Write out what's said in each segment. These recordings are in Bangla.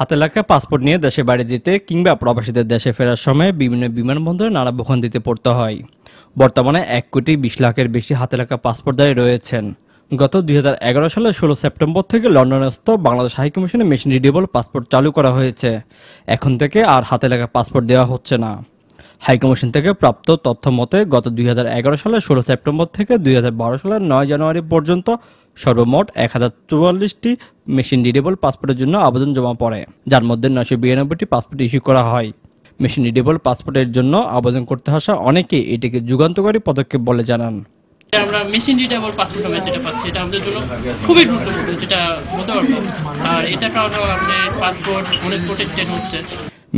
হাতে লেখা পাসপোর্ট নিয়ে দেশে বাইরে যেতে কিংবা প্রবাসীদের দেশে ফেরার সময় বিভিন্ন বিমানবন্দরে নানা ভোগান্তিতে পড়তে হয়। বর্তমানে 1,20,00,000-এর বেশি হাতে লেখা পাসপোর্টধারী রয়েছেন। গত 2011 সালের 16 সেপ্টেম্বর থেকে লন্ডনস্থ বাংলাদেশ হাইকমিশনে মেশিন রিডেবল পাসপোর্ট চালু করা হয়েছে। এখন থেকে আর হাতে লেখা পাসপোর্ট দেওয়া হচ্ছে না। হাইকমিশন থেকে প্রাপ্ত তথ্য মতে গত 2011 সালের 16 সেপ্টেম্বর থেকে 2012 সালের 9 জানুয়ারি পর্যন্ত সর্বমোট 1044টি মেশিন রিডেবল পাসপোর্টের জন্য আবেদন জমা পড়ে, যার মধ্যে 992টি পাসপোর্ট ইস্যু করা হয়। মেশিন রিডেবল পাসপোর্টের জন্য আবেদন করতে আসা অনেকেই এটিকে যুগান্তকারী পদক্ষেপ বলে জানান। আমরা মেশিন রিডেবল পাসপোর্ট আমরা যেটা পাচ্ছি এটা আমাদের জন্য খুবই গুরুত্বপূর্ণ, যেটা বলতে পারবো। আর এটা কারণে আমাদের পাসপোর্ট অনেক প্রোটেক্টেড হচ্ছে।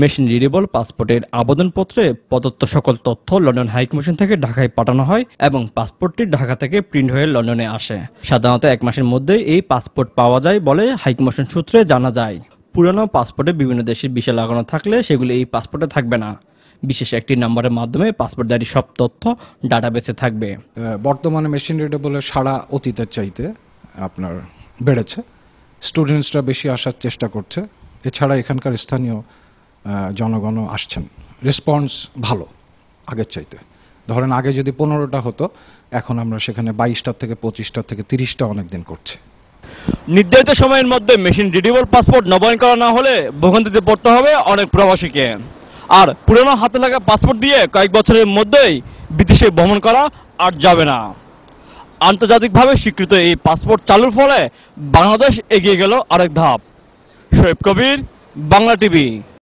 মেশিন রিডেবল পাসপোর্টের আবেদনপত্রে প্রদত্ত সকল তথ্য লন্ডন হাইকমিশন থেকে ঢাকায় পাঠানো হয় এবং পাসপোর্টটি ঢাকা থেকে প্রিন্ট হয়ে লন্ডনে আসে। সাধারণত 1 মাসের মধ্যেই এই পাসপোর্ট পাওয়া যায় বলে হাইকমিশন সূত্রে জানা যায়। পুরানো পাসপোর্টে বিভিন্ন দেশের ভিসা লাগানো থাকলে সেগুলো এই পাসপোর্টে থাকবে না। বিশেষ একটি নম্বরের মাধ্যমে পাসপোর্টধারী সব তথ্য ডাটাবেসে থাকবে। বর্তমানে মেশিন রিডেবলের সারা অতীতের চাইতে আপনার বেড়েছে। স্টুডেন্টসরা বেশি আসার চেষ্টা করছে। এছাড়া এখানকার স্থানীয় জনগণও আসছেন। রেসপন্স ভালো আগের চাইতে। ধরেন আগে যদি 15টা হতো, এখন আমরা সেখানে 22টা থেকে 25টা থেকে 30টা অনেক দিন করছি। নির্ধারিত সময়ের মধ্যে মেশিন রিডেবল পাসপোর্ট নবায়ন করা না হলে ভোগান্তিতে পড়তে হবে অনেক প্রবাসীকে। আর পুরনো হাতে লাগা পাসপোর্ট দিয়ে কয়েক বছরের মধ্যেই বিদেশে ভ্রমণ করা আর যাবে না। আন্তর্জাতিকভাবে স্বীকৃত এই পাসপোর্ট চালুর ফলে বাংলাদেশ এগিয়ে গেল আরেক ধাপ। শোয়েব কবির, বাংলা টিভি।